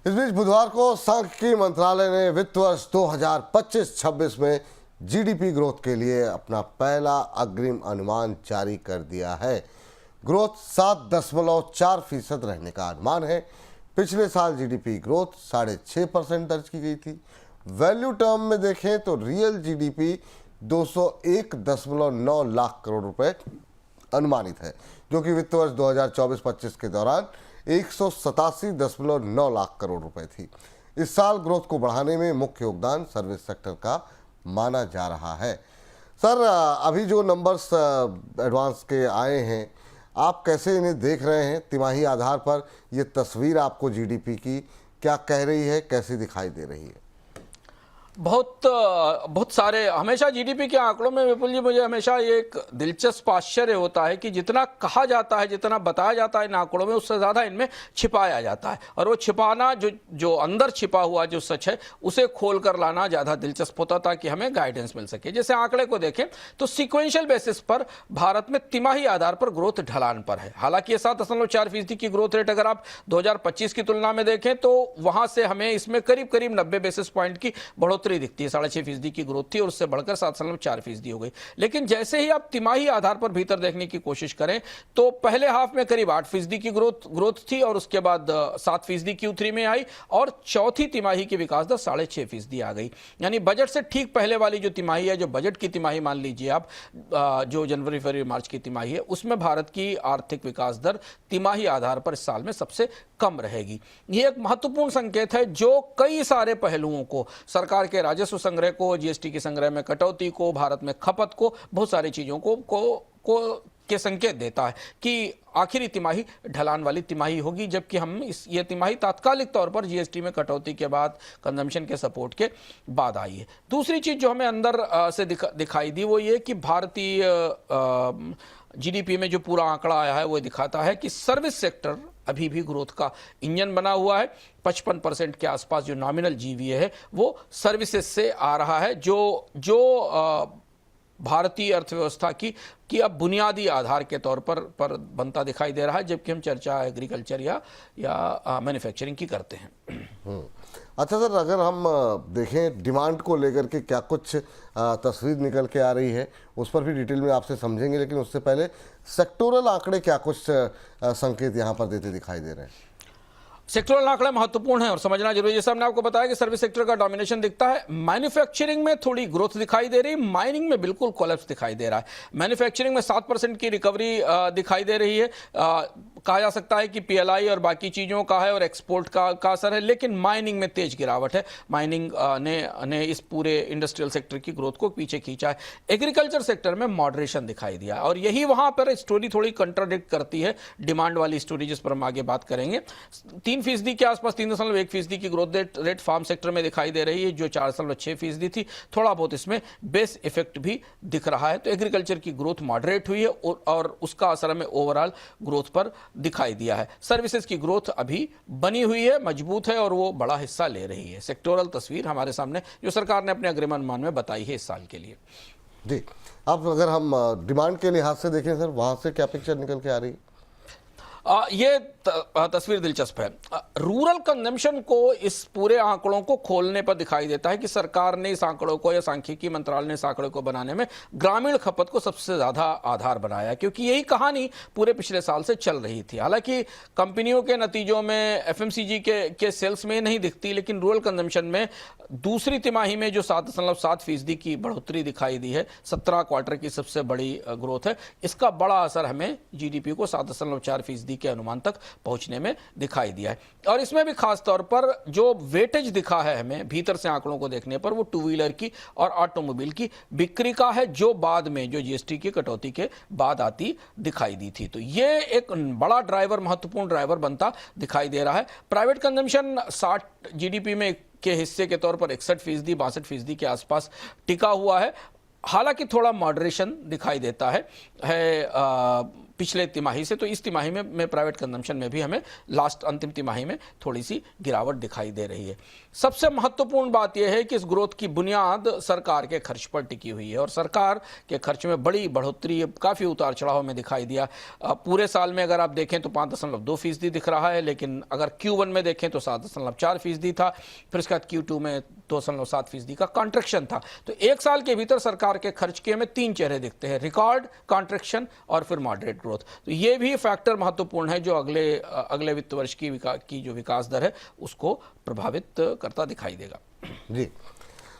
इस बीच बुधवार को सांख्यिकी मंत्रालय ने वित्त वर्ष 2025-26 में जीडीपी ग्रोथ के लिए अपना पहला अग्रिम अनुमान जारी कर दिया है। ग्रोथ 7.4% रहने का अनुमान है। पिछले साल जीडीपी ग्रोथ 6.5% दर्ज की गई थी। वैल्यू टर्म में देखें तो रियल जीडीपी 201.9 लाख करोड़ रुपए अनुमानित है, जो कि वित्त वर्ष 2024-25 के दौरान 187.9 लाख करोड़ रुपए थी। इस साल ग्रोथ को बढ़ाने में मुख्य योगदान सर्विस सेक्टर का माना जा रहा है। सर, अभी जो नंबर्स एडवांस के आए हैं, आप कैसे इन्हें देख रहे हैं? तिमाही आधार पर ये तस्वीर आपको जीडीपी की क्या कह रही है, कैसी दिखाई दे रही है? बहुत सारे हमेशा जीडीपी के आंकड़ों में विपुल जी, मुझे हमेशा ये एक दिलचस्प आश्चर्य होता है कि जितना कहा जाता है, जितना बताया जाता है इन आंकड़ों में, उससे ज़्यादा इनमें छिपाया जाता है। और वो छिपाना, जो अंदर छिपा हुआ जो सच है, उसे खोल कर लाना ज़्यादा दिलचस्प होता, ताकि हमें गाइडेंस मिल सके। जैसे आंकड़े को देखें तो सिक्वेंशियल बेसिस पर भारत में तिमाही आधार पर ग्रोथ ढलान पर है। हालांकि ये 7.4% की ग्रोथ रेट अगर आप 2025 की तुलना में देखें तो वहां से हमें इसमें करीब करीब 90 बेसिस पॉइंट की बढ़ोतरी दिखती है। 6.5% की ग्रोथ थी और उससे बढ़कर 7.4% हो गई। लेकिन जैसे ही आप तिमाही आधार पर भीतर देखने की कोशिश करें तो पहले हाफ में करीब 8% की ग्रोथ थी और उसके बाद 7% Q3 में आई और चौथी तिमाही की विकास दर 6.5% आ गई। यानी बजट से ठीक पहले वाली जो तिमाही है, जो बजट की तिमाही मान लीजिए आप, जो जनवरी फरवरी मार्च की तिमाही है, उसमें भारत की आर्थिक विकास दर तिमाही आधार पर इस साल में सबसे कम रहेगी। यह एक महत्वपूर्ण संकेत है जो कई सारे पहलुओं को, सरकार के राजस्व संग्रह को, जीएसटी के संग्रह में कटौती को, भारत में खपत को, बहुत सारी चीजों को के संकेत देता है कि आखिरी तिमाही ढलान वाली तिमाही होगी। जबकि हम ये तिमाही तात्कालिक तौर पर जीएसटी में कटौती के बाद, कंजम्पशन के सपोर्ट के बाद आई है। दूसरी चीज जो हमें अंदर से दिखाई दी वो ये कि भारतीय जीडीपी में जो पूरा आंकड़ा आया है वो दिखाता है कि सर्विस सेक्टर अभी भी ग्रोथ का इंजन बना हुआ है। 55% के आसपास जो नॉमिनल जीवीए है वो सर्विसेज से आ रहा है, जो भारतीय अर्थव्यवस्था की अब बुनियादी आधार के तौर पर बनता दिखाई दे रहा है, जबकि हम चर्चा एग्रीकल्चर या मैन्युफैक्चरिंग की करते हैं। अच्छा सर, अगर हम देखें डिमांड को लेकर के क्या कुछ तस्वीर निकल के आ रही है, उस पर भी डिटेल में आपसे समझेंगे, लेकिन उससे पहले सेक्टोरल आंकड़े क्या कुछ संकेत यहाँ पर देते दिखाई दे रहे हैं? सेक्टोरल आंकड़े महत्वपूर्ण है और समझना जरूरी है। जैसे हमने आपको बताया कि सर्विस सेक्टर का डोमिनेशन दिखता है। मैन्युफैक्चरिंग में थोड़ी ग्रोथ दिखाई दे रही, माइनिंग में बिल्कुल कोलैप्स दिखाई दे रहा है। मैन्युफैक्चरिंग में 7% की रिकवरी दिखाई दे रही है। कहा जा सकता है कि पीएलआई और बाकी चीज़ों का है और एक्सपोर्ट का असर है, लेकिन माइनिंग में तेज गिरावट है। माइनिंग ने इस पूरे इंडस्ट्रियल सेक्टर की ग्रोथ को पीछे खींचा है। एग्रीकल्चर सेक्टर में मॉडरेशन दिखाई दिया और यही वहां पर स्टोरी थोड़ी कंट्राडिक्ट करती है डिमांड वाली स्टोरी, जिस पर हम आगे बात करेंगे। 3% के आसपास, 3.1% की ग्रोथ रेट फार्म सेक्टर में दिखाई दे रही है, जो 4.6% थी। थोड़ा बहुत इसमें बेस इफेक्ट भी दिख रहा है। तो एग्रीकल्चर की ग्रोथ मॉडरेट हुई है और उसका असर हमें ओवरऑल ग्रोथ पर दिखाई दिया है। सर्विसेज की ग्रोथ अभी बनी हुई है, मजबूत है और वो बड़ा हिस्सा ले रही है। सेक्टोरल तस्वीर हमारे सामने जो सरकार ने अपने अग्रिम अनुमान में बताई है इस साल के लिए। जी, अब अगर हम डिमांड के लिहाज से देखें सर, वहां से क्या पिक्चर निकल के आ रही है? ये तस्वीर दिलचस्प है। रूरल कंजम्पशन को इस पूरे आंकड़ों को खोलने पर दिखाई देता है कि सरकार ने इस आंकड़ों को, या सांख्यिकी मंत्रालय ने इस आंकड़े को बनाने में ग्रामीण खपत को सबसे ज्यादा आधार बनाया, क्योंकि यही कहानी पूरे पिछले साल से चल रही थी। हालांकि कंपनियों के नतीजों में, एफएमसीजी के सेल्स में नहीं दिखती, लेकिन रूरल कंजम्पशन में दूसरी तिमाही में जो 7.7% की बढ़ोतरी दिखाई दी है, 17 क्वार्टर की सबसे बड़ी ग्रोथ है, इसका बड़ा असर हमें जीडीपी को 7.4% के अनुमान तक पहुंचने में दिखाई दिया है। और इसमें भी खास तौर पर जो वेटेज दिखा है हमें भीतर से आंकड़ों को देखने पर, वो टू व्हीलर की और ऑटोमोबाइल की बिक्री का है, जो बाद में, जो जीएसटी की कटौती के बाद आती दिखाई दी थी। तो ये एक बड़ा ड्राइवर, महत्वपूर्ण ड्राइवर बनता दिखाई दे रहा है। प्राइवेट कंजम्पशन 60 जीडीपी में के हिस्से के तौर पर 61%, 62% के आसपास टिका हुआ है। हालांकि थोड़ा मॉडरेशन दिखाई देता है पिछले तिमाही से। तो इस तिमाही में प्राइवेट कंजम्पशन में भी हमें लास्ट अंतिम तिमाही में थोड़ी सी गिरावट दिखाई दे रही है। सबसे महत्वपूर्ण बात यह है कि इस ग्रोथ की बुनियाद सरकार के खर्च पर टिकी हुई है और सरकार के खर्च में बड़ी बढ़ोतरी, काफ़ी उतार चढ़ाव में दिखाई दिया। पूरे साल में अगर आप देखें तो 5.2% दिख रहा है, लेकिन अगर Q1 में देखें तो 7.4% था, फिर उसके बाद Q2 में 2.7% का कॉन्ट्रैक्शन था। तो एक साल के भीतर सरकार के खर्च के हमें तीन चेहरे दिखते हैं, रिकॉर्ड, कॉन्ट्रैक्शन और फिर मॉडरेट ग्रोथ। तो ये भी फैक्टर महत्वपूर्ण है जो अगले वित्त वर्ष की जो विकास दर है उसको प्रभावित करता दिखाई देगा। जी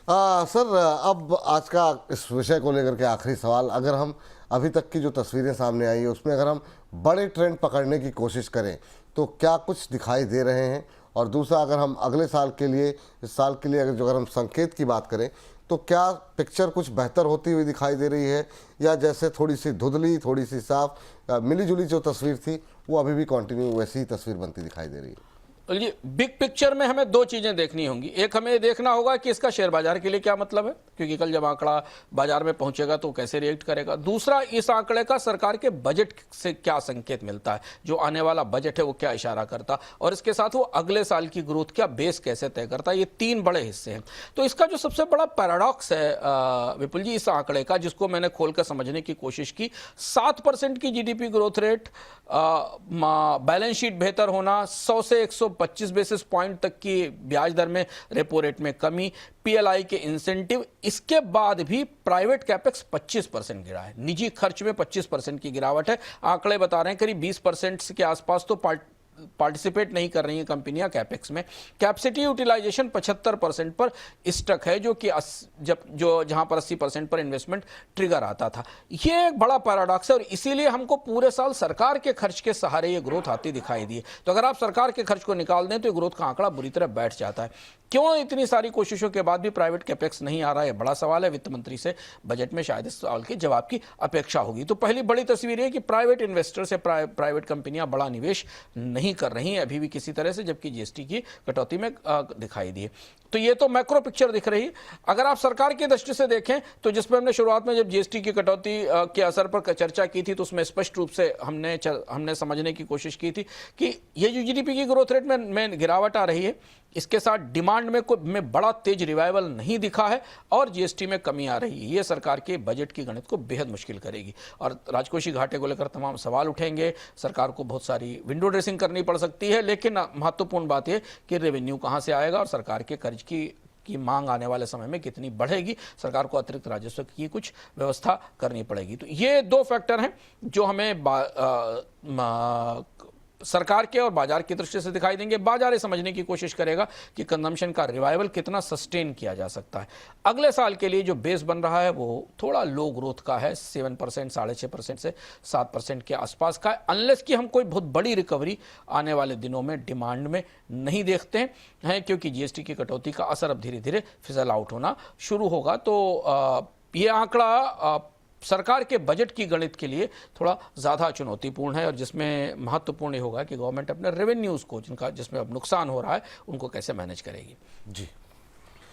सर, अब आज का इस विषय को लेकर के आखिरी सवाल, अगर हम अभी तक की जो तस्वीरें सामने आई है उसमें अगर हम बड़े ट्रेंड पकड़ने की कोशिश करें तो क्या कुछ दिखाई दे रहे हैं? और दूसरा, अगर हम अगले साल के लिए, इस साल के लिए अगर हम संकेत की बात करें तो क्या पिक्चर कुछ बेहतर होती हुई दिखाई दे रही है, या जैसे थोड़ी सी धुंधली, थोड़ी सी साफ, मिली जुली जो तस्वीर थी वो अभी भी कंटिन्यू वैसी ही तस्वीर बनती दिखाई दे रही है? ये बिग पिक्चर में हमें दो चीज़ें देखनी होंगी। एक, हमें देखना होगा कि इसका शेयर बाजार के लिए क्या मतलब है, क्योंकि कल जब आंकड़ा बाजार में पहुंचेगा तो कैसे रिएक्ट करेगा। दूसरा, इस आंकड़े का सरकार के बजट से क्या संकेत मिलता है, जो आने वाला बजट है वो क्या इशारा करता, और इसके साथ वो अगले साल की ग्रोथ का बेस कैसे तय करता है। ये तीन बड़े हिस्से हैं। तो इसका जो सबसे बड़ा पैराडॉक्स है विपुल जी इस आंकड़े का, जिसको मैंने खोलकर समझने की कोशिश की, 7% की GDP growth rate, balance sheet बेहतर होना, 100 से 125 बेसिस पॉइंट तक की ब्याज दर में रेपो रेट में कमी, पीएलआई के इंसेंटिव, इसके बाद भी प्राइवेट कैपेक्स 25% गिरा है, निजी खर्च में 25% की गिरावट है। आंकड़े बता रहे हैं करीब 20% के आसपास तो पार्टिसिपेट नहीं कर रही हैं कंपनियां कैपेक्स में। कैपेसिटी यूटिलाइजेशन 75% पर स्टक है, जो कि जहां पर 80% पर इन्वेस्टमेंट ट्रिगर आता था। यह एक बड़ा पैराडॉक्स है और इसीलिए हमको पूरे साल सरकार के खर्च के सहारे ये ग्रोथ आती दिखाई दी है। तो अगर आप सरकार के खर्च को निकाल दें तो ग्रोथ का आंकड़ा बुरी तरह बैठ जाता है। क्यों इतनी सारी कोशिशों के बाद भी प्राइवेट कैपेक्स नहीं आ रहा है, बड़ा सवाल है। वित्त मंत्री से बजट में शायद इस सवाल के जवाब की अपेक्षा होगी। तो पहली बड़ी तस्वीर है कि प्राइवेट इन्वेस्टर से प्राइवेट कंपनियां बड़ा निवेश नहीं कर रही हैं अभी भी किसी तरह से, जबकि जीएसटी की कटौती में दिखाई दी है। तो ये तो मैक्रो पिक्चर दिख रही है। अगर आप सरकार की दृष्टि से देखें तो जिसमें हमने शुरुआत में जब जीएसटी की कटौती के असर पर चर्चा की थी तो उसमें स्पष्ट रूप से हमने समझने की कोशिश की थी कि ये जो जीडीपी की ग्रोथ रेट में गिरावट आ रही है, इसके साथ डिमांड में बड़ा तेज रिवाइवल नहीं दिखा है और जीएसटी में कमी आ रही है। ये सरकार के बजट की गणित को बेहद मुश्किल करेगी और राजकोषीय घाटे को लेकर तमाम सवाल उठेंगे। सरकार को बहुत सारी विंडो ड्रेसिंग करनी पड़ सकती है, लेकिन महत्वपूर्ण बात यह कि रेवेन्यू कहां से आएगा और सरकार के कर्ज की मांग आने वाले समय में कितनी बढ़ेगी। सरकार को अतिरिक्त राजस्व की कुछ व्यवस्था करनी पड़ेगी। तो ये दो फैक्टर हैं जो हमें सरकार के और बाजार की दृष्टि से दिखाई देंगे। बाजार ये समझने की कोशिश करेगा कि कंजम्पशन का रिवाइवल कितना सस्टेन किया जा सकता है। अगले साल के लिए जो बेस बन रहा है वो थोड़ा लो ग्रोथ का है, 7%, 6.5% से 7% के आसपास का है, अनलेस कि हम कोई बहुत बड़ी रिकवरी आने वाले दिनों में डिमांड में नहीं देखते हैं, क्योंकि जीएसटी की कटौती का असर अब धीरे धीरे फिजल आउट होना शुरू होगा। तो ये आंकड़ा सरकार के बजट की गणित के लिए थोड़ा ज़्यादा चुनौतीपूर्ण है और जिसमें महत्वपूर्ण ये होगा कि गवर्नमेंट अपने रेवेन्यूज़ को जिसमें अब नुकसान हो रहा है उनको कैसे मैनेज करेगी। जी।